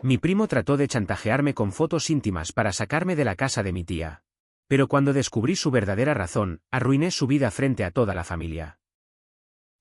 Mi primo trató de chantajearme con fotos íntimas para sacarme de la casa de mi tía. Pero cuando descubrí su verdadera razón, arruiné su vida frente a toda la familia.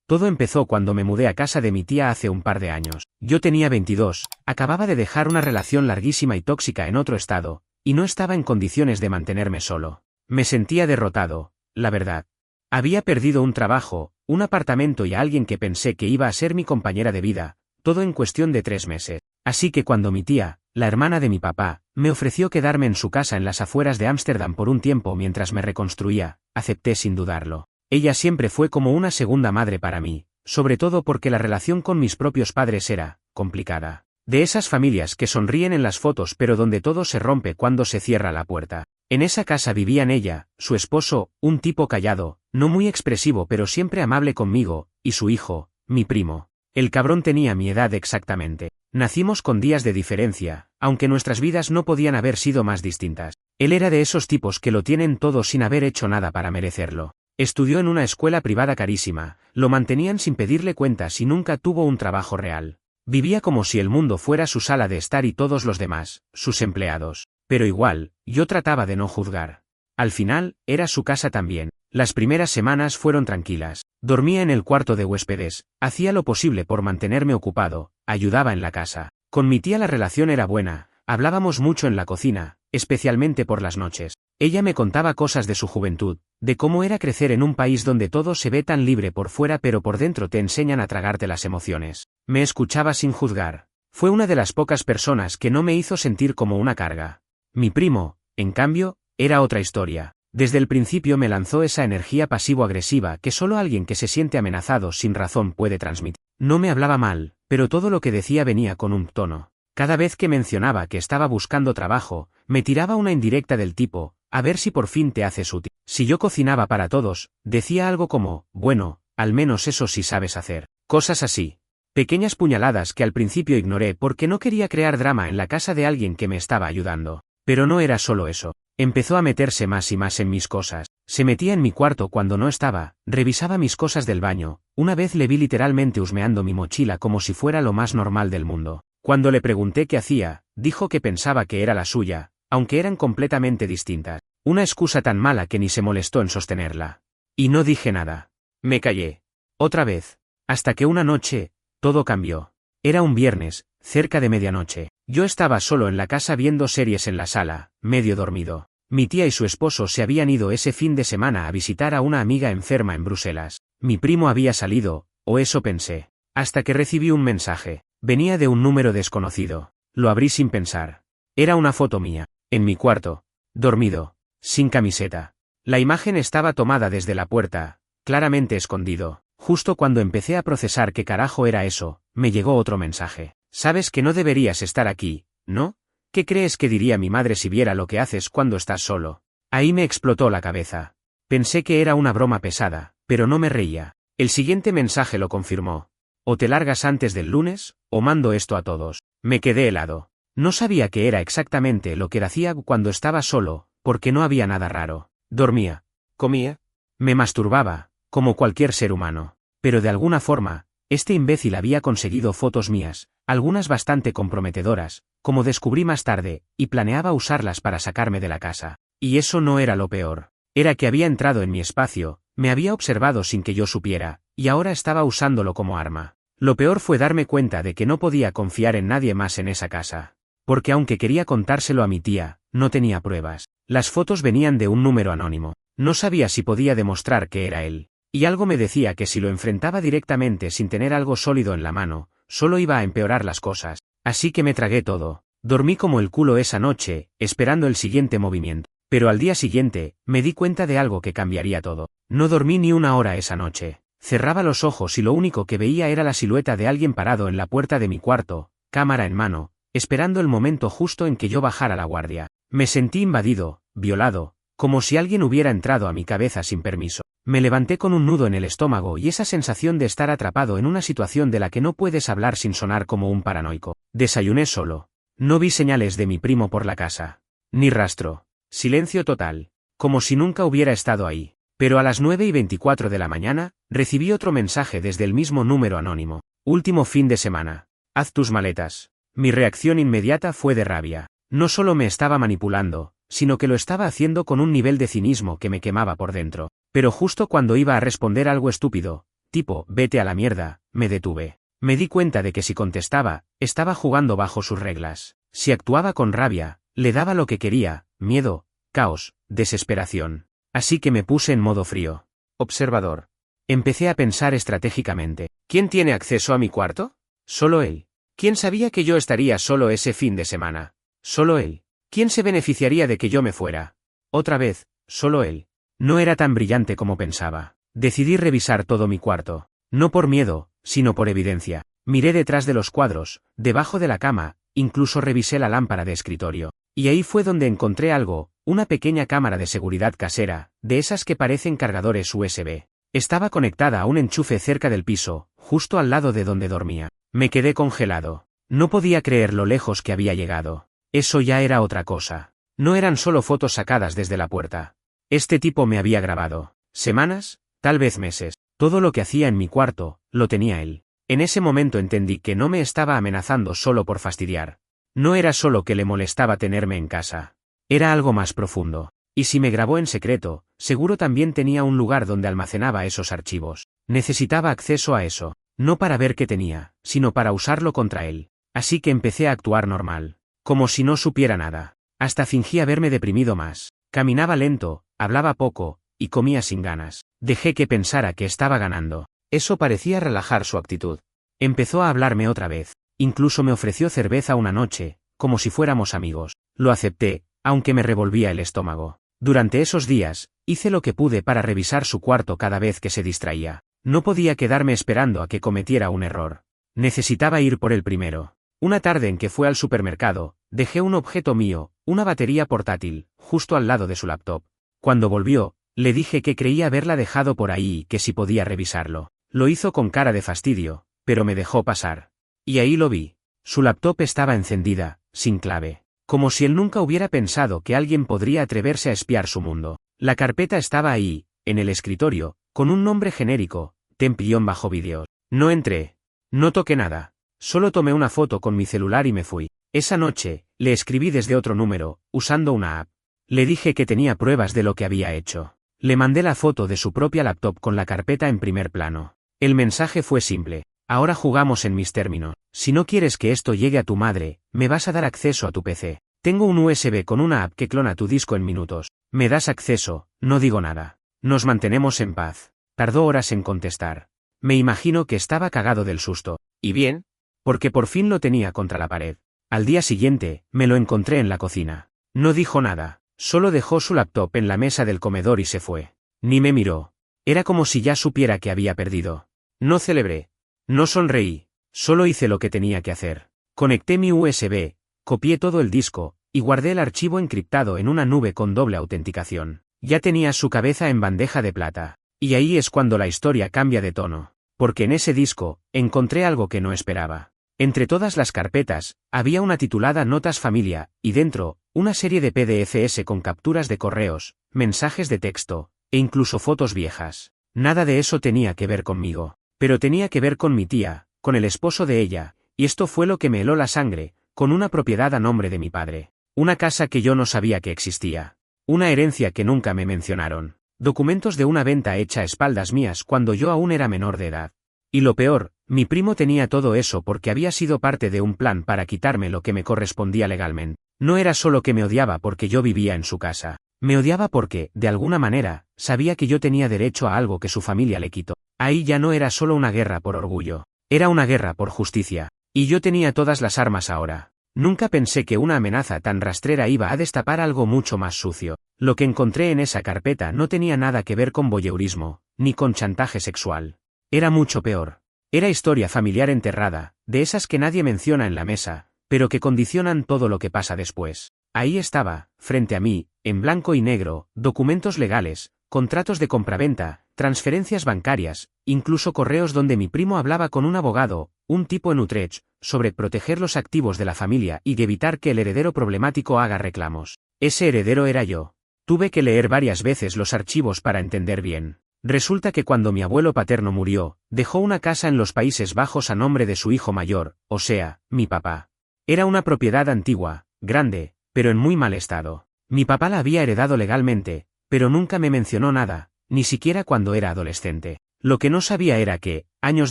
Todo empezó cuando me mudé a casa de mi tía hace un par de años. Yo tenía 22, acababa de dejar una relación larguísima y tóxica en otro estado, y no estaba en condiciones de mantenerme solo. Me sentía derrotado, la verdad. Había perdido un trabajo, un apartamento y a alguien que pensé que iba a ser mi compañera de vida, todo en cuestión de 3 meses. Así que cuando mi tía, la hermana de mi papá, me ofreció quedarme en su casa en las afueras de Ámsterdam por un tiempo mientras me reconstruía, acepté sin dudarlo. Ella siempre fue como una segunda madre para mí, sobre todo porque la relación con mis propios padres era complicada. De esas familias que sonríen en las fotos pero donde todo se rompe cuando se cierra la puerta. En esa casa vivían ella, su esposo, un tipo callado, no muy expresivo pero siempre amable conmigo, y su hijo, mi primo. El cabrón tenía mi edad exactamente. Nacimos con días de diferencia, aunque nuestras vidas no podían haber sido más distintas. Él era de esos tipos que lo tienen todo sin haber hecho nada para merecerlo. Estudió en una escuela privada carísima, lo mantenían sin pedirle cuentas y nunca tuvo un trabajo real. Vivía como si el mundo fuera su sala de estar y todos los demás, sus empleados. Pero igual, yo trataba de no juzgar. Al final, era su casa también. Las primeras semanas fueron tranquilas. Dormía en el cuarto de huéspedes, hacía lo posible por mantenerme ocupado, ayudaba en la casa. Con mi tía la relación era buena, hablábamos mucho en la cocina, especialmente por las noches. Ella me contaba cosas de su juventud, de cómo era crecer en un país donde todo se ve tan libre por fuera pero por dentro te enseñan a tragarte las emociones. Me escuchaba sin juzgar. Fue una de las pocas personas que no me hizo sentir como una carga. Mi primo, en cambio, era otra historia. Desde el principio me lanzó esa energía pasivo-agresiva que solo alguien que se siente amenazado sin razón puede transmitir. No me hablaba mal, pero todo lo que decía venía con un tono. Cada vez que mencionaba que estaba buscando trabajo, me tiraba una indirecta del tipo, a ver si por fin te haces útil. Si yo cocinaba para todos, decía algo como, bueno, al menos eso sí sabes hacer. Cosas así. Pequeñas puñaladas que al principio ignoré porque no quería crear drama en la casa de alguien que me estaba ayudando. Pero no era solo eso. Empezó a meterse más y más en mis cosas. Se metía en mi cuarto cuando no estaba, revisaba mis cosas del baño. Una vez le vi literalmente husmeando mi mochila como si fuera lo más normal del mundo. Cuando le pregunté qué hacía, dijo que pensaba que era la suya, aunque eran completamente distintas. Una excusa tan mala que ni se molestó en sostenerla. Y no dije nada. Me callé. Otra vez. Hasta que una noche, todo cambió. Era un viernes, cerca de medianoche. Yo estaba solo en la casa viendo series en la sala, medio dormido. Mi tía y su esposo se habían ido ese fin de semana a visitar a una amiga enferma en Bruselas. Mi primo había salido, o eso pensé. Hasta que recibí un mensaje. Venía de un número desconocido. Lo abrí sin pensar. Era una foto mía, en mi cuarto, dormido, sin camiseta. La imagen estaba tomada desde la puerta, claramente escondido. Justo cuando empecé a procesar qué carajo era eso, me llegó otro mensaje. Sabes que no deberías estar aquí, ¿no? ¿Qué crees que diría mi madre si viera lo que haces cuando estás solo? Ahí me explotó la cabeza. Pensé que era una broma pesada, pero no me reía. El siguiente mensaje lo confirmó. O te largas antes del lunes, o mando esto a todos. Me quedé helado. No sabía qué era exactamente lo que hacía cuando estaba solo, porque no había nada raro. Dormía. Comía. Me masturbaba, como cualquier ser humano. Pero de alguna forma, este imbécil había conseguido fotos mías, algunas bastante comprometedoras, como descubrí más tarde, y planeaba usarlas para sacarme de la casa. Y eso no era lo peor. Era que había entrado en mi espacio, me había observado sin que yo supiera, y ahora estaba usándolo como arma. Lo peor fue darme cuenta de que no podía confiar en nadie más en esa casa. Porque aunque quería contárselo a mi tía, no tenía pruebas. Las fotos venían de un número anónimo. No sabía si podía demostrar que era él. Y algo me decía que si lo enfrentaba directamente sin tener algo sólido en la mano, solo iba a empeorar las cosas. Así que me tragué todo. Dormí como el culo esa noche, esperando el siguiente movimiento. Pero al día siguiente, me di cuenta de algo que cambiaría todo. No dormí ni una hora esa noche. Cerraba los ojos y lo único que veía era la silueta de alguien parado en la puerta de mi cuarto, cámara en mano, esperando el momento justo en que yo bajara la guardia. Me sentí invadido, violado, como si alguien hubiera entrado a mi cabeza sin permiso. Me levanté con un nudo en el estómago y esa sensación de estar atrapado en una situación de la que no puedes hablar sin sonar como un paranoico. Desayuné solo. No vi señales de mi primo por la casa. Ni rastro. Silencio total. Como si nunca hubiera estado ahí. Pero a las 9:24 de la mañana, recibí otro mensaje desde el mismo número anónimo. Último fin de semana. Haz tus maletas. Mi reacción inmediata fue de rabia. No solo me estaba manipulando, sino que lo estaba haciendo con un nivel de cinismo que me quemaba por dentro. Pero justo cuando iba a responder algo estúpido, tipo, vete a la mierda, me detuve. Me di cuenta de que si contestaba, estaba jugando bajo sus reglas. Si actuaba con rabia, le daba lo que quería, miedo, caos, desesperación. Así que me puse en modo frío. Observador. Empecé a pensar estratégicamente. ¿Quién tiene acceso a mi cuarto? Solo él. ¿Quién sabía que yo estaría solo ese fin de semana? Solo él. ¿Quién se beneficiaría de que yo me fuera? Otra vez, solo él. No era tan brillante como pensaba. Decidí revisar todo mi cuarto. No por miedo, sino por evidencia. Miré detrás de los cuadros, debajo de la cama, incluso revisé la lámpara de escritorio. Y ahí fue donde encontré algo, una pequeña cámara de seguridad casera, de esas que parecen cargadores USB. Estaba conectada a un enchufe cerca del piso, justo al lado de donde dormía. Me quedé congelado. No podía creer lo lejos que había llegado. Eso ya era otra cosa. No eran solo fotos sacadas desde la puerta. Este tipo me había grabado. Semanas, tal vez meses. Todo lo que hacía en mi cuarto, lo tenía él. En ese momento entendí que no me estaba amenazando solo por fastidiar. No era solo que le molestaba tenerme en casa. Era algo más profundo. Y si me grabó en secreto, seguro también tenía un lugar donde almacenaba esos archivos. Necesitaba acceso a eso, no para ver qué tenía, sino para usarlo contra él. Así que empecé a actuar normal. Como si no supiera nada. Hasta fingí haberme deprimido más. Caminaba lento, hablaba poco, y comía sin ganas. Dejé que pensara que estaba ganando. Eso parecía relajar su actitud. Empezó a hablarme otra vez. Incluso me ofreció cerveza una noche, como si fuéramos amigos. Lo acepté, aunque me revolvía el estómago. Durante esos días, hice lo que pude para revisar su cuarto cada vez que se distraía. No podía quedarme esperando a que cometiera un error. Necesitaba ir por el primero. Una tarde en que fue al supermercado, dejé un objeto mío, una batería portátil, justo al lado de su laptop. Cuando volvió, le dije que creía haberla dejado por ahí y que si podía revisarlo. Lo hizo con cara de fastidio, pero me dejó pasar. Y ahí lo vi. Su laptop estaba encendida, sin clave. Como si él nunca hubiera pensado que alguien podría atreverse a espiar su mundo. La carpeta estaba ahí, en el escritorio, con un nombre genérico, temp-vídeos. No entré. No toqué nada. Solo tomé una foto con mi celular y me fui. Esa noche, le escribí desde otro número, usando una app. Le dije que tenía pruebas de lo que había hecho. Le mandé la foto de su propia laptop con la carpeta en primer plano. El mensaje fue simple. Ahora jugamos en mis términos. Si no quieres que esto llegue a tu madre, me vas a dar acceso a tu PC. Tengo un USB con una app que clona tu disco en minutos. Me das acceso, no digo nada. Nos mantenemos en paz. Tardó horas en contestar. Me imagino que estaba cagado del susto. ¿Y bien? Porque por fin lo tenía contra la pared. Al día siguiente, me lo encontré en la cocina. No dijo nada, solo dejó su laptop en la mesa del comedor y se fue. Ni me miró. Era como si ya supiera que había perdido. No celebré. No sonreí. Solo hice lo que tenía que hacer. Conecté mi USB, copié todo el disco, y guardé el archivo encriptado en una nube con doble autenticación. Ya tenía su cabeza en bandeja de plata. Y ahí es cuando la historia cambia de tono. Porque en ese disco, encontré algo que no esperaba. Entre todas las carpetas, había una titulada Notas Familia, y dentro, una serie de PDFs con capturas de correos, mensajes de texto, e incluso fotos viejas. Nada de eso tenía que ver conmigo. Pero tenía que ver con mi tía, con el esposo de ella, y esto fue lo que me heló la sangre, con una propiedad a nombre de mi padre. Una casa que yo no sabía que existía. Una herencia que nunca me mencionaron. Documentos de una venta hecha a espaldas mías cuando yo aún era menor de edad. Y lo peor, mi primo tenía todo eso porque había sido parte de un plan para quitarme lo que me correspondía legalmente. No era solo que me odiaba porque yo vivía en su casa. Me odiaba porque, de alguna manera, sabía que yo tenía derecho a algo que su familia le quitó. Ahí ya no era solo una guerra por orgullo. Era una guerra por justicia. Y yo tenía todas las armas ahora. Nunca pensé que una amenaza tan rastrera iba a destapar algo mucho más sucio. Lo que encontré en esa carpeta no tenía nada que ver con voyeurismo, ni con chantaje sexual. Era mucho peor. Era historia familiar enterrada, de esas que nadie menciona en la mesa, pero que condicionan todo lo que pasa después. Ahí estaba, frente a mí, en blanco y negro, documentos legales, contratos de compraventa, transferencias bancarias, incluso correos donde mi primo hablaba con un abogado, un tipo en Utrecht, sobre proteger los activos de la familia y evitar que el heredero problemático haga reclamos. Ese heredero era yo. Tuve que leer varias veces los archivos para entender bien. Resulta que cuando mi abuelo paterno murió, dejó una casa en los Países Bajos a nombre de su hijo mayor, o sea, mi papá. Era una propiedad antigua, grande, pero en muy mal estado. Mi papá la había heredado legalmente, pero nunca me mencionó nada, ni siquiera cuando era adolescente. Lo que no sabía era que, años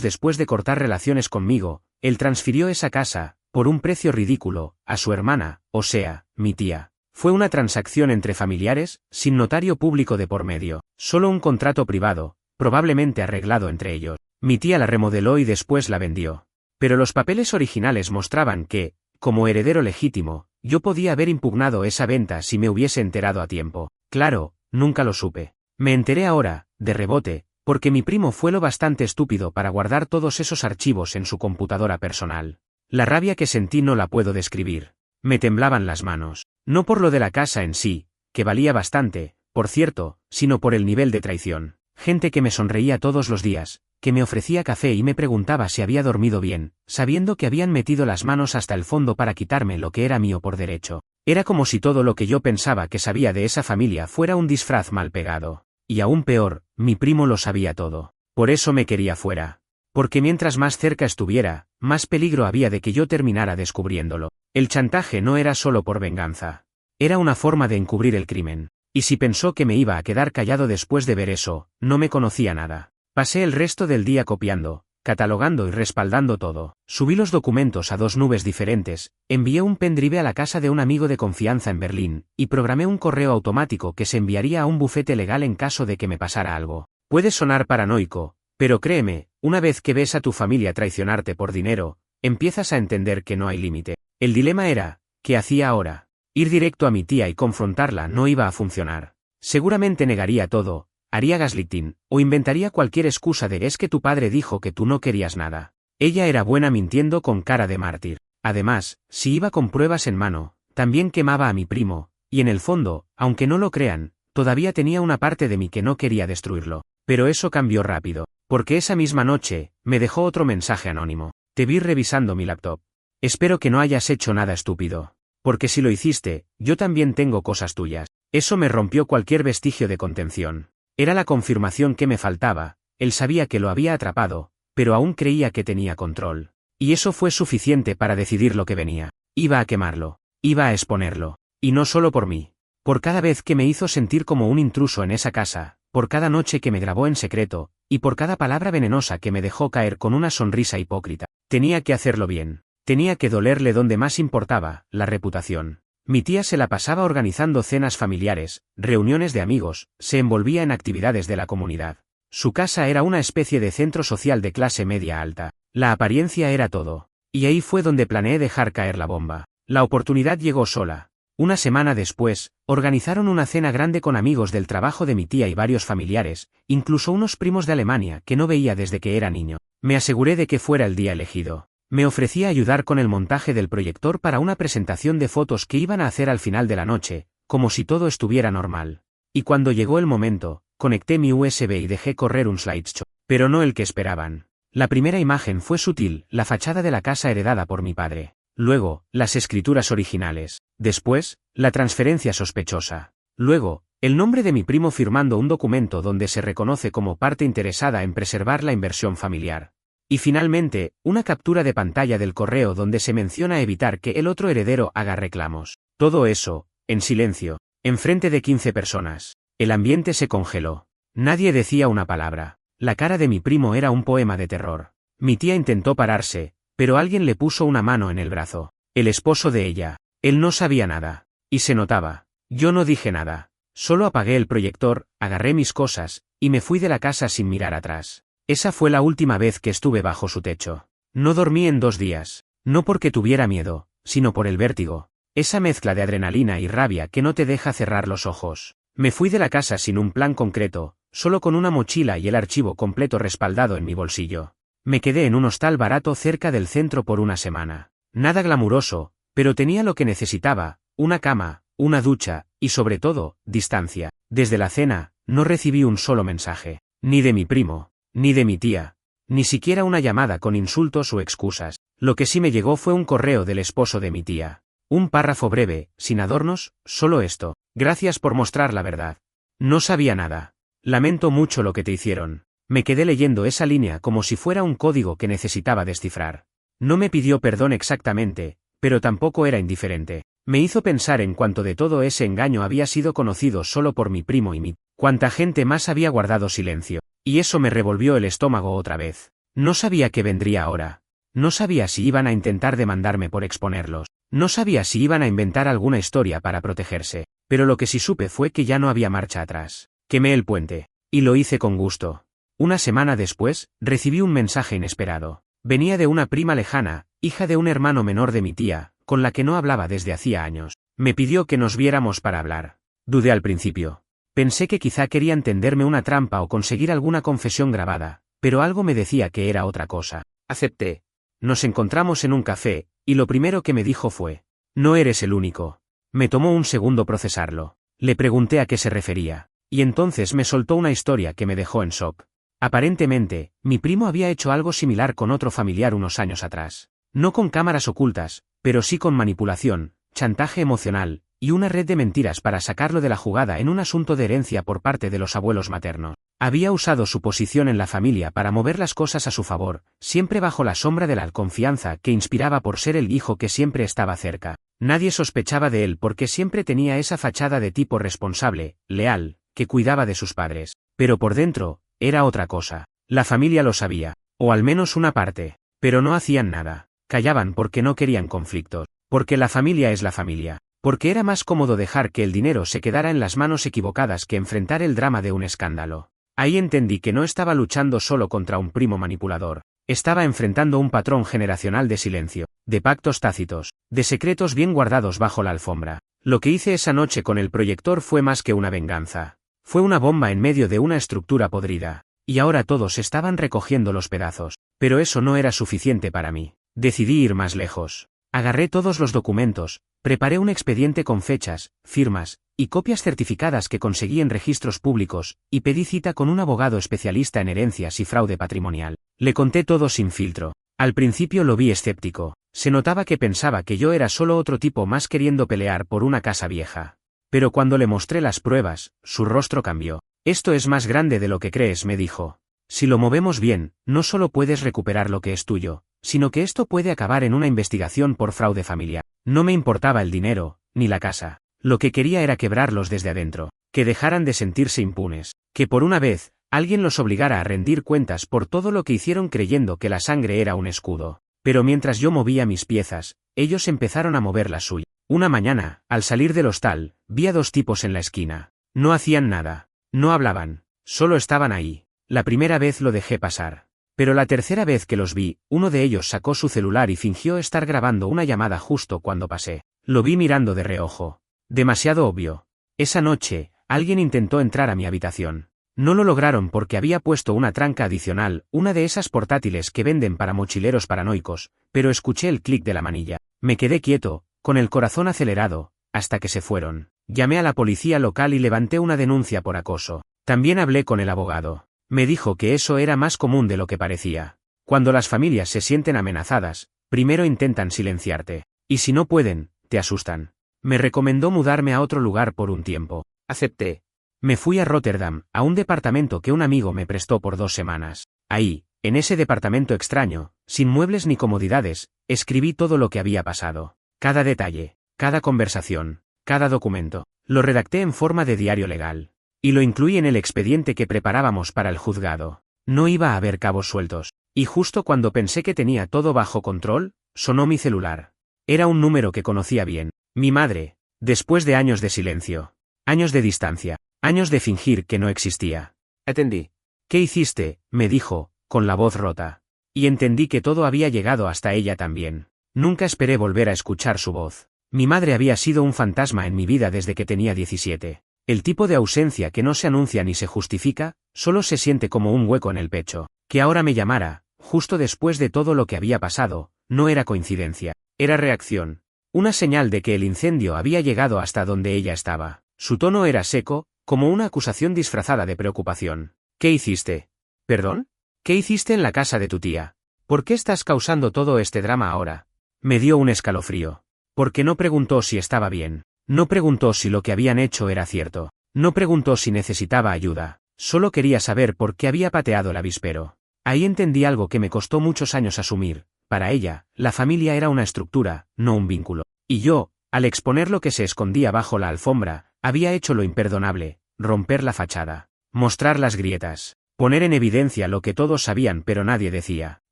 después de cortar relaciones conmigo, él transfirió esa casa, por un precio ridículo, a su hermana, o sea, mi tía. Fue una transacción entre familiares, sin notario público de por medio, solo un contrato privado, probablemente arreglado entre ellos. Mi tía la remodeló y después la vendió. Pero los papeles originales mostraban que, como heredero legítimo, yo podía haber impugnado esa venta si me hubiese enterado a tiempo. Claro, nunca lo supe. Me enteré ahora, de rebote, porque mi primo fue lo bastante estúpido para guardar todos esos archivos en su computadora personal. La rabia que sentí no la puedo describir. Me temblaban las manos. No por lo de la casa en sí, que valía bastante, por cierto, sino por el nivel de traición. Gente que me sonreía todos los días, que me ofrecía café y me preguntaba si había dormido bien, sabiendo que habían metido las manos hasta el fondo para quitarme lo que era mío por derecho. Era como si todo lo que yo pensaba que sabía de esa familia fuera un disfraz mal pegado. Y aún peor, mi primo lo sabía todo. Por eso me quería fuera. Porque mientras más cerca estuviera, más peligro había de que yo terminara descubriéndolo. El chantaje no era solo por venganza. Era una forma de encubrir el crimen. Y si pensó que me iba a quedar callado después de ver eso, no me conocía nada. Pasé el resto del día copiando, catalogando y respaldando todo. Subí los documentos a 2 nubes diferentes, envié un pendrive a la casa de un amigo de confianza en Berlín, y programé un correo automático que se enviaría a un bufete legal en caso de que me pasara algo. Puede sonar paranoico, pero créeme, una vez que ves a tu familia traicionarte por dinero, empiezas a entender que no hay límite. El dilema era, ¿qué hacía ahora? Ir directo a mi tía y confrontarla no iba a funcionar. Seguramente negaría todo, haría gaslighting, o inventaría cualquier excusa de es que tu padre dijo que tú no querías nada. Ella era buena mintiendo con cara de mártir. Además, si iba con pruebas en mano, también quemaba a mi primo, y en el fondo, aunque no lo crean, todavía tenía una parte de mí que no quería destruirlo. Pero eso cambió rápido, porque esa misma noche, me dejó otro mensaje anónimo. Te vi revisando mi laptop. Espero que no hayas hecho nada estúpido. Porque si lo hiciste, yo también tengo cosas tuyas. Eso me rompió cualquier vestigio de contención. Era la confirmación que me faltaba, él sabía que lo había atrapado, pero aún creía que tenía control. Y eso fue suficiente para decidir lo que venía. Iba a quemarlo, iba a exponerlo. Y no solo por mí. Por cada vez que me hizo sentir como un intruso en esa casa, por cada noche que me grabó en secreto, y por cada palabra venenosa que me dejó caer con una sonrisa hipócrita. Tenía que hacerlo bien. Tenía que dolerle donde más importaba, la reputación. Mi tía se la pasaba organizando cenas familiares, reuniones de amigos, se envolvía en actividades de la comunidad. Su casa era una especie de centro social de clase media alta. La apariencia era todo. Y ahí fue donde planeé dejar caer la bomba. La oportunidad llegó sola. Una semana después, organizaron una cena grande con amigos del trabajo de mi tía y varios familiares, incluso unos primos de Alemania que no veía desde que era niño. Me aseguré de que fuera el día elegido. Me ofrecía ayudar con el montaje del proyector para una presentación de fotos que iban a hacer al final de la noche, como si todo estuviera normal. Y cuando llegó el momento, conecté mi USB y dejé correr un slideshow, pero no el que esperaban. La primera imagen fue sutil, la fachada de la casa heredada por mi padre. Luego, las escrituras originales. Después, la transferencia sospechosa. Luego, el nombre de mi primo firmando un documento donde se reconoce como parte interesada en preservar la inversión familiar. Y finalmente, una captura de pantalla del correo donde se menciona evitar que el otro heredero haga reclamos. Todo eso, en silencio, enfrente de 15 personas. El ambiente se congeló. Nadie decía una palabra. La cara de mi primo era un poema de terror. Mi tía intentó pararse, pero alguien le puso una mano en el brazo. El esposo de ella. Él no sabía nada. Y se notaba. Yo no dije nada. Solo apagué el proyector, agarré mis cosas, y me fui de la casa sin mirar atrás. Esa fue la última vez que estuve bajo su techo. No dormí en 2 días. No porque tuviera miedo, sino por el vértigo. Esa mezcla de adrenalina y rabia que no te deja cerrar los ojos. Me fui de la casa sin un plan concreto, solo con una mochila y el archivo completo respaldado en mi bolsillo. Me quedé en un hostal barato cerca del centro por una semana. Nada glamuroso, pero tenía lo que necesitaba, una cama, una ducha, y sobre todo, distancia. Desde la cena, no recibí un solo mensaje. Ni de mi primo, ni de mi tía, ni siquiera una llamada con insultos o excusas. Lo que sí me llegó fue un correo del esposo de mi tía. Un párrafo breve, sin adornos, solo esto. Gracias por mostrar la verdad. No sabía nada. Lamento mucho lo que te hicieron. Me quedé leyendo esa línea como si fuera un código que necesitaba descifrar. No me pidió perdón exactamente, pero tampoco era indiferente. Me hizo pensar en cuánto de todo ese engaño había sido conocido solo por mi primo y cuánta gente más había guardado silencio. Y eso me revolvió el estómago otra vez. No sabía qué vendría ahora. No sabía si iban a intentar demandarme por exponerlos. No sabía si iban a inventar alguna historia para protegerse. Pero lo que sí supe fue que ya no había marcha atrás. Quemé el puente. Y lo hice con gusto. Una semana después, recibí un mensaje inesperado. Venía de una prima lejana, hija de un hermano menor de mi tía, con la que no hablaba desde hacía años. Me pidió que nos viéramos para hablar. Dudé al principio. Pensé que quizá querían tenderme una trampa o conseguir alguna confesión grabada, pero algo me decía que era otra cosa. Acepté. Nos encontramos en un café, y lo primero que me dijo fue: «No eres el único». Me tomó un segundo procesarlo. Le pregunté a qué se refería, y entonces me soltó una historia que me dejó en shock. Aparentemente, mi primo había hecho algo similar con otro familiar unos años atrás. No con cámaras ocultas, pero sí con manipulación, chantaje emocional, y una red de mentiras para sacarlo de la jugada en un asunto de herencia por parte de los abuelos maternos. Había usado su posición en la familia para mover las cosas a su favor, siempre bajo la sombra de la confianza que inspiraba por ser el hijo que siempre estaba cerca. Nadie sospechaba de él porque siempre tenía esa fachada de tipo responsable, leal, que cuidaba de sus padres. Pero por dentro, era otra cosa. La familia lo sabía, o al menos una parte, pero no hacían nada. Callaban porque no querían conflictos, porque la familia es la familia, porque era más cómodo dejar que el dinero se quedara en las manos equivocadas que enfrentar el drama de un escándalo. Ahí entendí que no estaba luchando solo contra un primo manipulador, estaba enfrentando un patrón generacional de silencio, de pactos tácitos, de secretos bien guardados bajo la alfombra. Lo que hice esa noche con el proyector fue más que una venganza. Fue una bomba en medio de una estructura podrida, y ahora todos estaban recogiendo los pedazos, pero eso no era suficiente para mí. Decidí ir más lejos. Agarré todos los documentos, preparé un expediente con fechas, firmas, y copias certificadas que conseguí en registros públicos, y pedí cita con un abogado especialista en herencias y fraude patrimonial. Le conté todo sin filtro. Al principio lo vi escéptico, se notaba que pensaba que yo era solo otro tipo más queriendo pelear por una casa vieja. Pero cuando le mostré las pruebas, su rostro cambió. «Esto es más grande de lo que crees», me dijo. «Si lo movemos bien, no solo puedes recuperar lo que es tuyo, sino que esto puede acabar en una investigación por fraude familiar». No me importaba el dinero, ni la casa. Lo que quería era quebrarlos desde adentro, que dejaran de sentirse impunes, que por una vez, alguien los obligara a rendir cuentas por todo lo que hicieron creyendo que la sangre era un escudo. Pero mientras yo movía mis piezas, ellos empezaron a mover las suyas. Una mañana, al salir del hostal, vi a dos tipos en la esquina. No hacían nada, no hablaban, solo estaban ahí. La primera vez lo dejé pasar. Pero la tercera vez que los vi, uno de ellos sacó su celular y fingió estar grabando una llamada justo cuando pasé. Lo vi mirando de reojo. Demasiado obvio. Esa noche, alguien intentó entrar a mi habitación. No lo lograron porque había puesto una tranca adicional, una de esas portátiles que venden para mochileros paranoicos, pero escuché el clic de la manilla. Me quedé quieto, con el corazón acelerado, hasta que se fueron. Llamé a la policía local y levanté una denuncia por acoso. También hablé con el abogado. Me dijo que eso era más común de lo que parecía. Cuando las familias se sienten amenazadas, primero intentan silenciarte. Y si no pueden, te asustan. Me recomendó mudarme a otro lugar por un tiempo. Acepté. Me fui a Rotterdam, a un departamento que un amigo me prestó por 2 semanas. Ahí, en ese departamento extraño, sin muebles ni comodidades, escribí todo lo que había pasado. Cada detalle, cada conversación, cada documento. Lo redacté en forma de diario legal. Y lo incluí en el expediente que preparábamos para el juzgado. No iba a haber cabos sueltos. Y justo cuando pensé que tenía todo bajo control, sonó mi celular. Era un número que conocía bien. Mi madre. Después de años de silencio. Años de distancia. Años de fingir que no existía. Atendí. «¿Qué hiciste?», me dijo, con la voz rota. Y entendí que todo había llegado hasta ella también. Nunca esperé volver a escuchar su voz. Mi madre había sido un fantasma en mi vida desde que tenía 17. El tipo de ausencia que no se anuncia ni se justifica, solo se siente como un hueco en el pecho. Que ahora me llamara, justo después de todo lo que había pasado, no era coincidencia. Era reacción. Una señal de que el incendio había llegado hasta donde ella estaba. Su tono era seco, como una acusación disfrazada de preocupación. «¿Qué hiciste?» «¿Perdón? ¿Qué hiciste en la casa de tu tía? ¿Por qué estás causando todo este drama ahora?» Me dio un escalofrío. Porque no preguntó si estaba bien. No preguntó si lo que habían hecho era cierto. No preguntó si necesitaba ayuda. Solo quería saber por qué había pateado el avispero. Ahí entendí algo que me costó muchos años asumir. Para ella, la familia era una estructura, no un vínculo. Y yo, al exponer lo que se escondía bajo la alfombra, había hecho lo imperdonable: romper la fachada, mostrar las grietas, poner en evidencia lo que todos sabían pero nadie decía.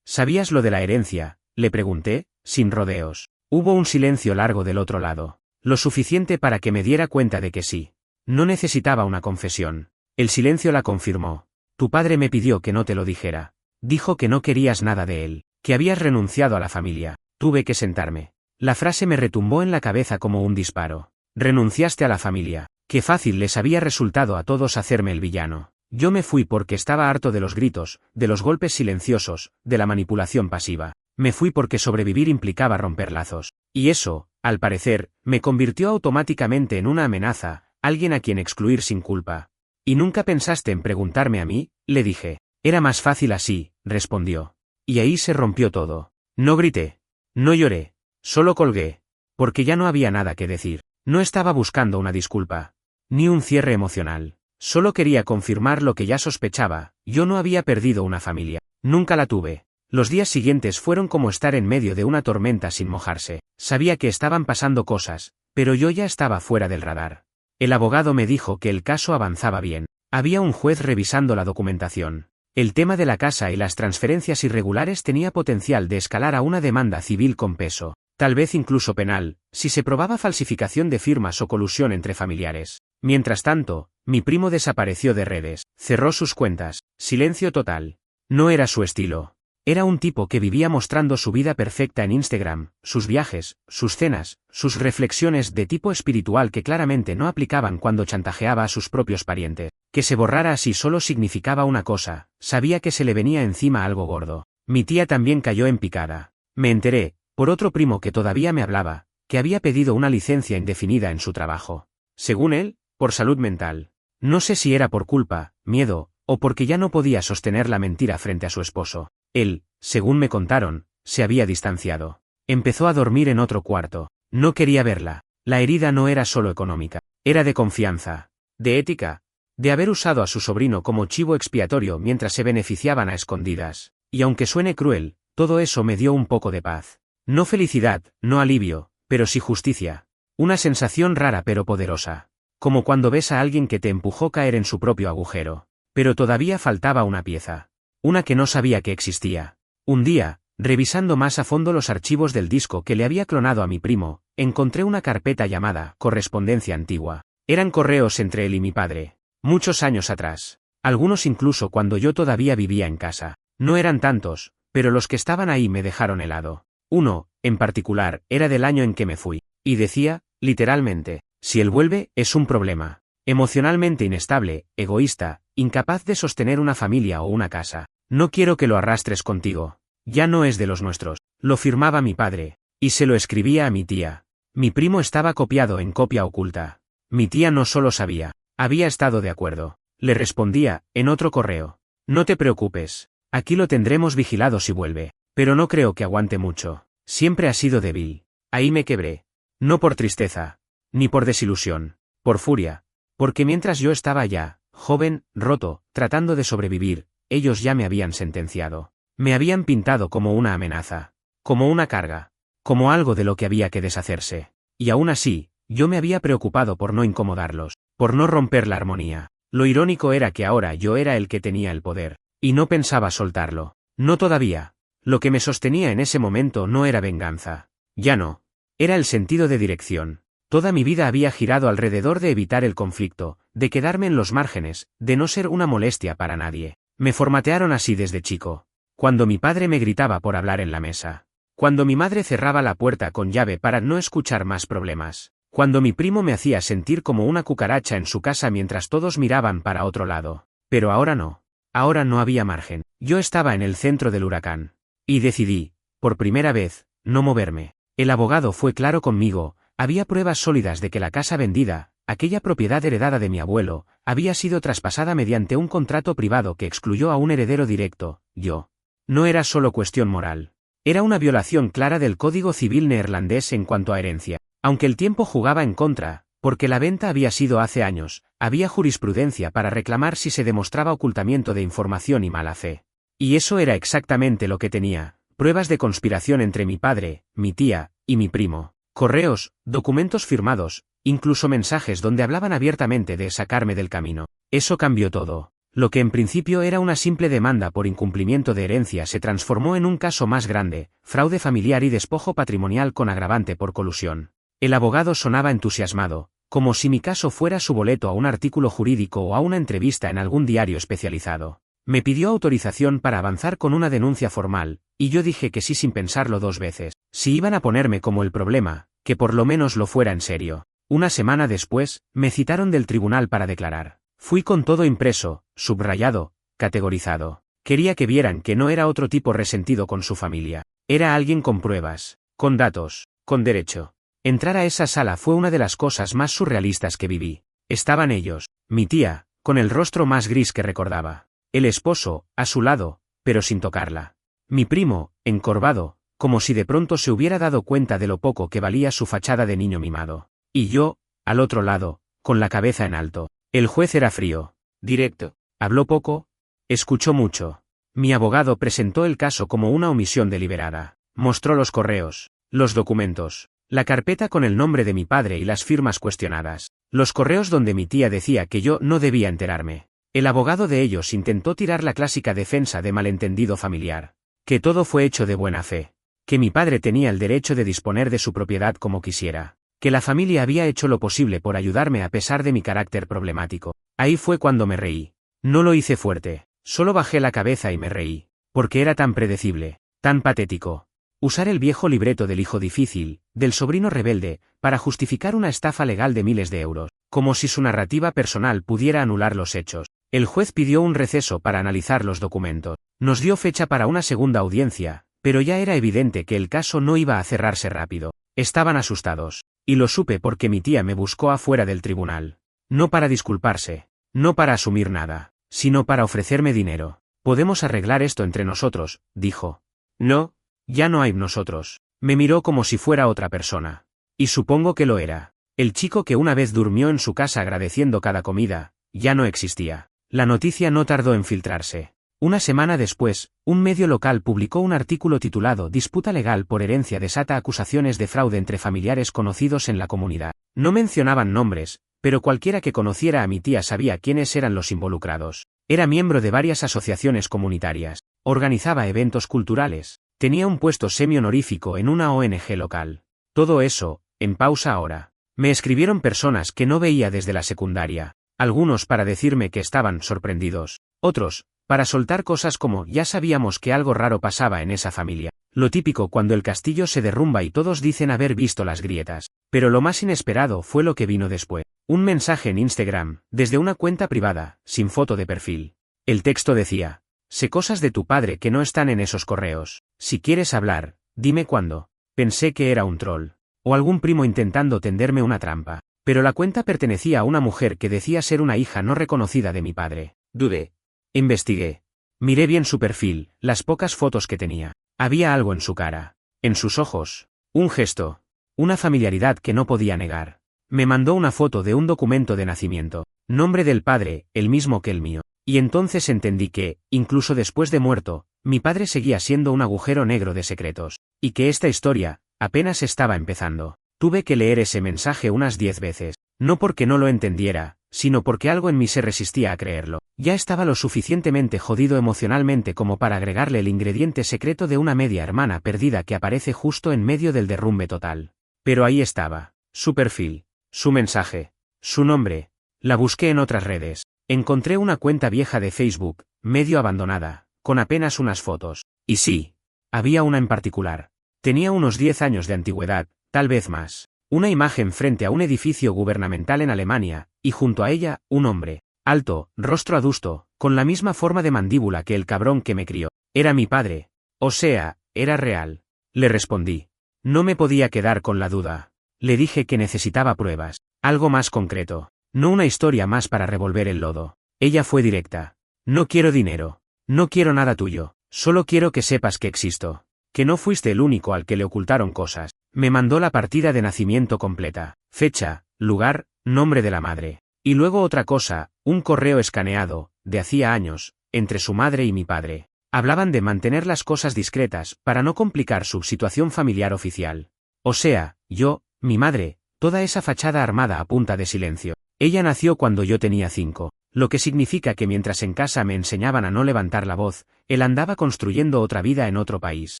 ¿Sabías lo de la herencia?, le pregunté, sin rodeos. Hubo un silencio largo del otro lado, lo suficiente para que me diera cuenta de que sí. No necesitaba una confesión. El silencio la confirmó. Tu padre me pidió que no te lo dijera. Dijo que no querías nada de él, que habías renunciado a la familia. Tuve que sentarme. La frase me retumbó en la cabeza como un disparo. Renunciaste a la familia. Qué fácil les había resultado a todos hacerme el villano. Yo me fui porque estaba harto de los gritos, de los golpes silenciosos, de la manipulación pasiva. Me fui porque sobrevivir implicaba romper lazos. Y eso, al parecer, me convirtió automáticamente en una amenaza, alguien a quien excluir sin culpa. ¿Y nunca pensaste en preguntarme a mí?, le dije. Era más fácil así, respondió. Y ahí se rompió todo. No grité. No lloré. Solo colgué. Porque ya no había nada que decir. No estaba buscando una disculpa. Ni un cierre emocional. Solo quería confirmar lo que ya sospechaba: yo no había perdido una familia. Nunca la tuve. Los días siguientes fueron como estar en medio de una tormenta sin mojarse. Sabía que estaban pasando cosas, pero yo ya estaba fuera del radar. El abogado me dijo que el caso avanzaba bien. Había un juez revisando la documentación. El tema de la casa y las transferencias irregulares tenía potencial de escalar a una demanda civil con peso, tal vez incluso penal, si se probaba falsificación de firmas o colusión entre familiares. Mientras tanto, mi primo desapareció de redes, cerró sus cuentas, silencio total. No era su estilo. Era un tipo que vivía mostrando su vida perfecta en Instagram, sus viajes, sus cenas, sus reflexiones de tipo espiritual que claramente no aplicaban cuando chantajeaba a sus propios parientes. Que se borrara así solo significaba una cosa: sabía que se le venía encima algo gordo. Mi tía también cayó en picada. Me enteré, por otro primo que todavía me hablaba, que había pedido una licencia indefinida en su trabajo. Según él, por salud mental. No sé si era por culpa, miedo, o porque ya no podía sostener la mentira frente a su esposo. Él, según me contaron, se había distanciado. Empezó a dormir en otro cuarto. No quería verla. La herida no era solo económica. Era de confianza. De ética. De haber usado a su sobrino como chivo expiatorio mientras se beneficiaban a escondidas. Y aunque suene cruel, todo eso me dio un poco de paz. No felicidad, no alivio, pero sí justicia. Una sensación rara pero poderosa. Como cuando ves a alguien que te empujó caer en su propio agujero. Pero todavía faltaba una pieza. Una que no sabía que existía. Un día, revisando más a fondo los archivos del disco que le había clonado a mi primo, encontré una carpeta llamada Correspondencia Antigua. Eran correos entre él y mi padre. Muchos años atrás. Algunos incluso cuando yo todavía vivía en casa. No eran tantos, pero los que estaban ahí me dejaron helado. Uno, en particular, era del año en que me fui. Y decía, literalmente: si él vuelve, es un problema. Emocionalmente inestable, egoísta, incapaz de sostener una familia o una casa. No quiero que lo arrastres contigo. Ya no es de los nuestros. Lo firmaba mi padre. Y se lo escribía a mi tía. Mi primo estaba copiado en copia oculta. Mi tía no solo sabía, había estado de acuerdo. Le respondía, en otro correo: no te preocupes. Aquí lo tendremos vigilado si vuelve. Pero no creo que aguante mucho. Siempre ha sido débil. Ahí me quebré. No por tristeza. Ni por desilusión. Por furia. Porque mientras yo estaba allá, joven, roto, tratando de sobrevivir, ellos ya me habían sentenciado. Me habían pintado como una amenaza. Como una carga. Como algo de lo que había que deshacerse. Y aún así, yo me había preocupado por no incomodarlos. Por no romper la armonía. Lo irónico era que ahora yo era el que tenía el poder. Y no pensaba soltarlo. No todavía. Lo que me sostenía en ese momento no era venganza. Ya no. Era el sentido de dirección. Toda mi vida había girado alrededor de evitar el conflicto, de quedarme en los márgenes, de no ser una molestia para nadie. Me formatearon así desde chico. Cuando mi padre me gritaba por hablar en la mesa. Cuando mi madre cerraba la puerta con llave para no escuchar más problemas. Cuando mi primo me hacía sentir como una cucaracha en su casa mientras todos miraban para otro lado. Pero ahora no. Ahora no había margen. Yo estaba en el centro del huracán. Y decidí, por primera vez, no moverme. El abogado fue claro conmigo. Había pruebas sólidas de que la casa vendida, aquella propiedad heredada de mi abuelo, había sido traspasada mediante un contrato privado que excluyó a un heredero directo, yo. No era solo cuestión moral. Era una violación clara del Código Civil neerlandés en cuanto a herencia. Aunque el tiempo jugaba en contra, porque la venta había sido hace años, había jurisprudencia para reclamar si se demostraba ocultamiento de información y mala fe. Y eso era exactamente lo que tenía, Pruebas de conspiración entre mi padre, mi tía, y mi primo. Correos, documentos firmados, incluso mensajes donde hablaban abiertamente de sacarme del camino. Eso cambió todo. Lo que en principio era una simple demanda por incumplimiento de herencia se transformó en un caso más grande, fraude familiar y despojo patrimonial con agravante por colusión. El abogado sonaba entusiasmado, como si mi caso fuera su boleto a un artículo jurídico o a una entrevista en algún diario especializado. Me pidió autorización para avanzar con una denuncia formal, y yo dije que sí sin pensarlo dos veces. Si iban a ponerme como el problema, que por lo menos lo fuera en serio. Una semana después, me citaron del tribunal para declarar. Fui con todo impreso, subrayado, categorizado. Quería que vieran que no era otro tipo resentido con su familia. Era alguien con pruebas, con datos, con derecho. Entrar a esa sala fue una de las cosas más surrealistas que viví. Estaban ellos, mi tía, con el rostro más gris que recordaba. El esposo, a su lado, pero sin tocarla. Mi primo, encorvado, como si de pronto se hubiera dado cuenta de lo poco que valía su fachada de niño mimado. Y yo, al otro lado, con la cabeza en alto. El juez era frío, directo. Habló poco, escuchó mucho. Mi abogado presentó el caso como una omisión deliberada. Mostró los correos, los documentos, la carpeta con el nombre de mi padre y las firmas cuestionadas. Los correos donde mi tía decía que yo no debía enterarme. El abogado de ellos intentó tirar la clásica defensa de malentendido familiar. Que todo fue hecho de buena fe. Que mi padre tenía el derecho de disponer de su propiedad como quisiera. Que la familia había hecho lo posible por ayudarme a pesar de mi carácter problemático. Ahí fue cuando me reí. No lo hice fuerte, solo bajé la cabeza y me reí. Porque era tan predecible, tan patético. Usar el viejo libreto del hijo difícil, del sobrino rebelde, para justificar una estafa legal de miles de euros, como si su narrativa personal pudiera anular los hechos. El juez pidió un receso para analizar los documentos. Nos dio fecha para una segunda audiencia, pero ya era evidente que el caso no iba a cerrarse rápido. Estaban asustados. Y lo supe porque mi tía me buscó afuera del tribunal. No para disculparse, no para asumir nada, sino para ofrecerme dinero. Podemos arreglar esto entre nosotros, dijo. No, ya no hay nosotros. Me miró como si fuera otra persona. Y supongo que lo era. El chico que una vez durmió en su casa agradeciendo cada comida, ya no existía. La noticia no tardó en filtrarse. Una semana después, un medio local publicó un artículo titulado Disputa legal por herencia desata acusaciones de fraude entre familiares conocidos en la comunidad. No mencionaban nombres, pero cualquiera que conociera a mi tía sabía quiénes eran los involucrados. Era miembro de varias asociaciones comunitarias, organizaba eventos culturales, tenía un puesto semi-honorífico en una ONG local. Todo eso, en pausa ahora. Me escribieron personas que no veía desde la secundaria, algunos para decirme que estaban sorprendidos, otros, para soltar cosas como ya sabíamos que algo raro pasaba en esa familia. Lo típico cuando el castillo se derrumba y todos dicen haber visto las grietas. Pero lo más inesperado fue lo que vino después. Un mensaje en Instagram, desde una cuenta privada, sin foto de perfil. El texto decía: sé cosas de tu padre que no están en esos correos. Si quieres hablar, dime cuándo. Pensé que era un troll. O algún primo intentando tenderme una trampa. Pero la cuenta pertenecía a una mujer que decía ser una hija no reconocida de mi padre. Dudé. Investigué. Miré bien su perfil, las pocas fotos que tenía. Había algo en su cara, en sus ojos, un gesto, una familiaridad que no podía negar. Me mandó una foto de un documento de nacimiento, nombre del padre, el mismo que el mío. Y entonces entendí que, incluso después de muerto, mi padre seguía siendo un agujero negro de secretos, y que esta historia, apenas estaba empezando. Tuve que leer ese mensaje unas 10 veces, no porque no lo entendiera, sino porque algo en mí se resistía a creerlo. Ya estaba lo suficientemente jodido emocionalmente como para agregarle el ingrediente secreto de una media hermana perdida que aparece justo en medio del derrumbe total. Pero ahí estaba, su perfil, su mensaje, su nombre. La busqué en otras redes. Encontré una cuenta vieja de Facebook, medio abandonada, con apenas unas fotos. Y sí, había una en particular. Tenía unos 10 años de antigüedad, tal vez más. Una imagen frente a un edificio gubernamental en Alemania, y junto a ella, un hombre. Alto, rostro adusto, con la misma forma de mandíbula que el cabrón que me crió. Era mi padre. O sea, era real. Le respondí. No me podía quedar con la duda. Le dije que necesitaba pruebas. Algo más concreto. No una historia más para revolver el lodo. Ella fue directa. No quiero dinero. No quiero nada tuyo. Solo quiero que sepas que existo. Que no fuiste el único al que le ocultaron cosas. Me mandó la partida de nacimiento completa. Fecha, lugar, nombre de la madre. Y luego otra cosa, un correo escaneado, de hacía años, entre su madre y mi padre. Hablaban de mantener las cosas discretas para no complicar su situación familiar oficial. O sea, yo, mi madre, toda esa fachada armada a punta de silencio. Ella nació cuando yo tenía 5, lo que significa que mientras en casa me enseñaban a no levantar la voz, él andaba construyendo otra vida en otro país,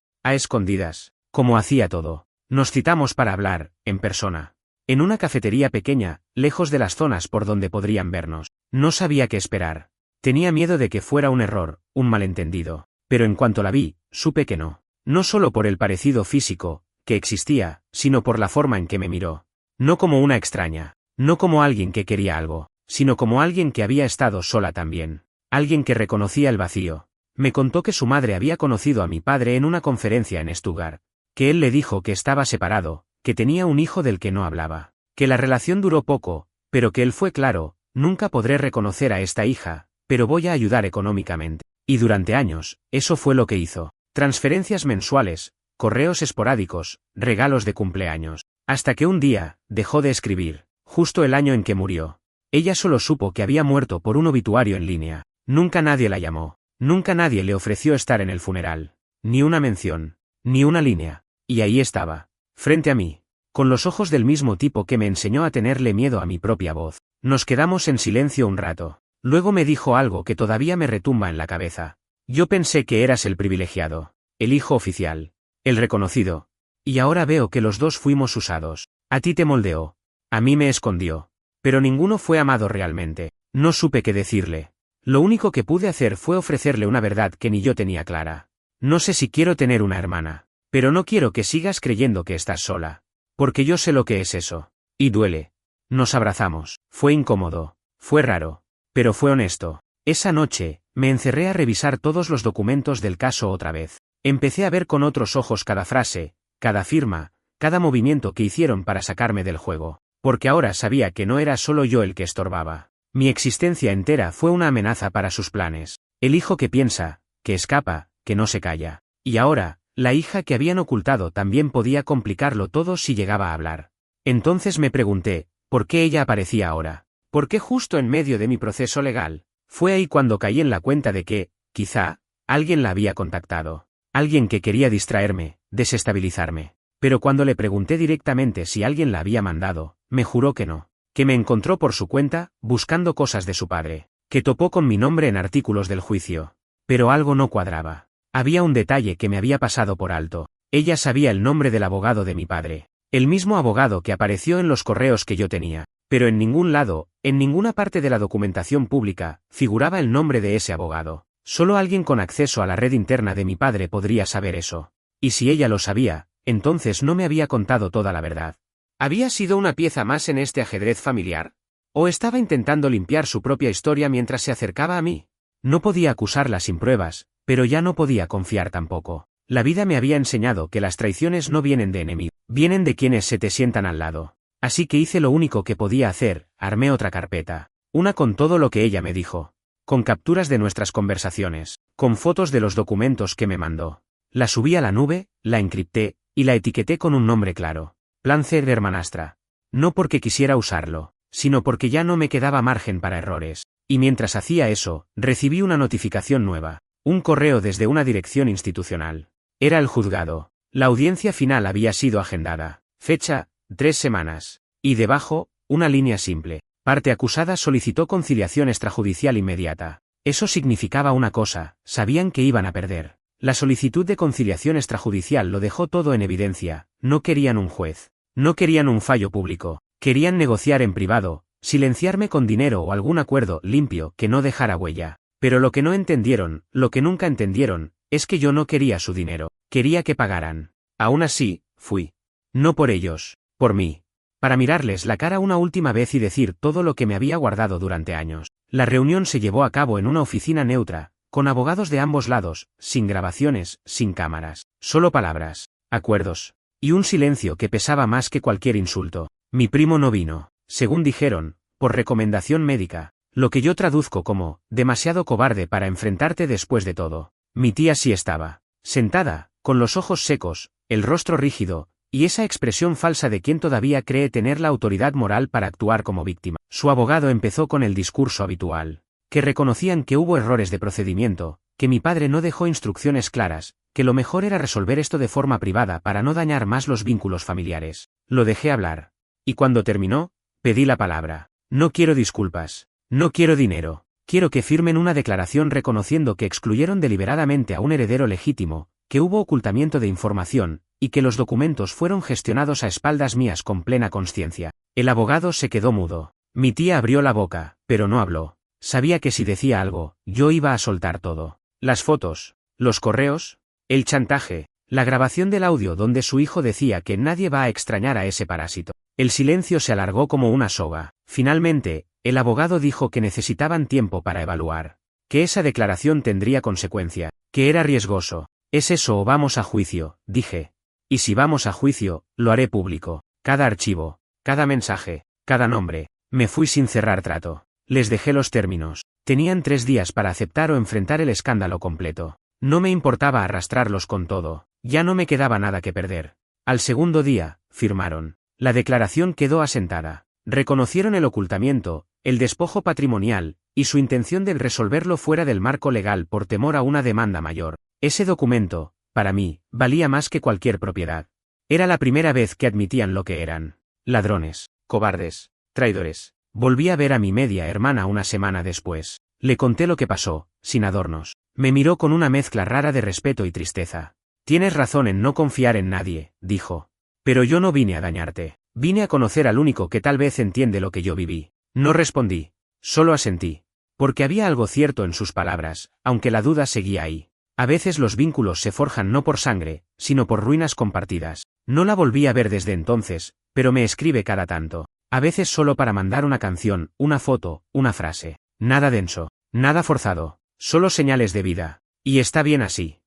a escondidas, como hacía todo. Nos citamos para hablar, en persona. En una cafetería pequeña, lejos de las zonas por donde podrían vernos. No sabía qué esperar. Tenía miedo de que fuera un error, un malentendido. Pero en cuanto la vi, supe que no. No solo por el parecido físico, que existía, sino por la forma en que me miró. No como una extraña. No como alguien que quería algo, sino como alguien que había estado sola también. Alguien que reconocía el vacío. Me contó que su madre había conocido a mi padre en una conferencia en Stuttgart. Que él le dijo que estaba separado, que tenía un hijo del que no hablaba. Que la relación duró poco, pero que él fue claro: nunca podré reconocer a esta hija, pero voy a ayudar económicamente. Y durante años, eso fue lo que hizo. Transferencias mensuales, correos esporádicos, regalos de cumpleaños. Hasta que un día, dejó de escribir, justo el año en que murió. Ella solo supo que había muerto por un obituario en línea. Nunca nadie la llamó. Nunca nadie le ofreció estar en el funeral. Ni una mención. Ni una línea. Y ahí estaba. Frente a mí. Con los ojos del mismo tipo que me enseñó a tenerle miedo a mi propia voz. Nos quedamos en silencio un rato. Luego me dijo algo que todavía me retumba en la cabeza. Yo pensé que eras el privilegiado. El hijo oficial. El reconocido. Y ahora veo que los dos fuimos usados. A ti te moldeó. A mí me escondió. Pero ninguno fue amado realmente. No supe qué decirle. Lo único que pude hacer fue ofrecerle una verdad que ni yo tenía clara. No sé si quiero tener una hermana. Pero no quiero que sigas creyendo que estás sola. Porque yo sé lo que es eso. Y duele. Nos abrazamos. Fue incómodo. Fue raro. Pero fue honesto. Esa noche, me encerré a revisar todos los documentos del caso otra vez. Empecé a ver con otros ojos cada frase, cada firma, cada movimiento que hicieron para sacarme del juego. Porque ahora sabía que no era solo yo el que estorbaba. Mi existencia entera fue una amenaza para sus planes. El hijo que piensa, que escapa, que no se calla. Y ahora, la hija que habían ocultado también podía complicarlo todo si llegaba a hablar. Entonces me pregunté, ¿por qué ella aparecía ahora? ¿Por qué justo en medio de mi proceso legal? Fue ahí cuando caí en la cuenta de que, quizá, alguien la había contactado. Alguien que quería distraerme, desestabilizarme. Pero cuando le pregunté directamente si alguien la había mandado, me juró que no. Que me encontró por su cuenta, buscando cosas de su padre. Que topó con mi nombre en artículos del juicio. Pero algo no cuadraba. Había un detalle que me había pasado por alto. Ella sabía el nombre del abogado de mi padre. El mismo abogado que apareció en los correos que yo tenía. Pero en ningún lado, en ninguna parte de la documentación pública, figuraba el nombre de ese abogado. Solo alguien con acceso a la red interna de mi padre podría saber eso. Y si ella lo sabía, entonces no me había contado toda la verdad. ¿Había sido una pieza más en este ajedrez familiar? ¿O estaba intentando limpiar su propia historia mientras se acercaba a mí? No podía acusarla sin pruebas, pero ya no podía confiar tampoco. La vida me había enseñado que las traiciones no vienen de enemigos, vienen de quienes se te sientan al lado. Así que hice lo único que podía hacer, armé otra carpeta. Una con todo lo que ella me dijo. Con capturas de nuestras conversaciones, con fotos de los documentos que me mandó. La subí a la nube, la encripté, y la etiqueté con un nombre claro. Plan C de hermanastra. No porque quisiera usarlo, sino porque ya no me quedaba margen para errores. Y mientras hacía eso, recibí una notificación nueva. Un correo desde una dirección institucional. Era el juzgado. La audiencia final había sido agendada. Fecha, 3 semanas. Y debajo, una línea simple. Parte acusada solicitó conciliación extrajudicial inmediata. Eso significaba una cosa: sabían que iban a perder. La solicitud de conciliación extrajudicial lo dejó todo en evidencia. No querían un juez. No querían un fallo público. Querían negociar en privado, silenciarme con dinero o algún acuerdo limpio que no dejara huella. Pero lo que no entendieron, lo que nunca entendieron, es que yo no quería su dinero. Quería que pagaran. Aún así, fui. No por ellos, por mí. Para mirarles la cara una última vez y decir todo lo que me había guardado durante años. La reunión se llevó a cabo en una oficina neutra, con abogados de ambos lados, sin grabaciones, sin cámaras, solo palabras, acuerdos, y un silencio que pesaba más que cualquier insulto. Mi primo no vino, según dijeron, por recomendación médica, lo que yo traduzco como, demasiado cobarde para enfrentarte después de todo. Mi tía sí estaba, sentada, con los ojos secos, el rostro rígido, y esa expresión falsa de quien todavía cree tener la autoridad moral para actuar como víctima. Su abogado empezó con el discurso habitual. Que reconocían que hubo errores de procedimiento, que mi padre no dejó instrucciones claras, que lo mejor era resolver esto de forma privada para no dañar más los vínculos familiares. Lo dejé hablar. Y cuando terminó, pedí la palabra. No quiero disculpas. No quiero dinero. Quiero que firmen una declaración reconociendo que excluyeron deliberadamente a un heredero legítimo, que hubo ocultamiento de información, y que los documentos fueron gestionados a espaldas mías con plena conciencia. El abogado se quedó mudo. Mi tía abrió la boca, pero no habló. Sabía que si decía algo, yo iba a soltar todo. Las fotos, los correos, el chantaje, la grabación del audio donde su hijo decía que nadie va a extrañar a ese parásito. El silencio se alargó como una soga. Finalmente, el abogado dijo que necesitaban tiempo para evaluar, que esa declaración tendría consecuencia, que era riesgoso. ¿Es eso o vamos a juicio?, dije. Y si vamos a juicio, lo haré público. Cada archivo, cada mensaje, cada nombre. Me fui sin cerrar trato. Les dejé los términos. Tenían 3 días para aceptar o enfrentar el escándalo completo. No me importaba arrastrarlos con todo. Ya no me quedaba nada que perder. Al segundo día, firmaron. La declaración quedó asentada. Reconocieron el ocultamiento, el despojo patrimonial, y su intención de resolverlo fuera del marco legal por temor a una demanda mayor. Ese documento, para mí, valía más que cualquier propiedad. Era la primera vez que admitían lo que eran. Ladrones, cobardes, traidores. Volví a ver a mi media hermana una semana después. Le conté lo que pasó, sin adornos. Me miró con una mezcla rara de respeto y tristeza. Tienes razón en no confiar en nadie, dijo. Pero yo no vine a dañarte. Vine a conocer al único que tal vez entiende lo que yo viví. No respondí. Solo asentí. Porque había algo cierto en sus palabras, aunque la duda seguía ahí. A veces los vínculos se forjan no por sangre, sino por ruinas compartidas. No la volví a ver desde entonces, pero me escribe cada tanto. A veces solo para mandar una canción, una foto, una frase. Nada denso, nada forzado, solo señales de vida. Y está bien así.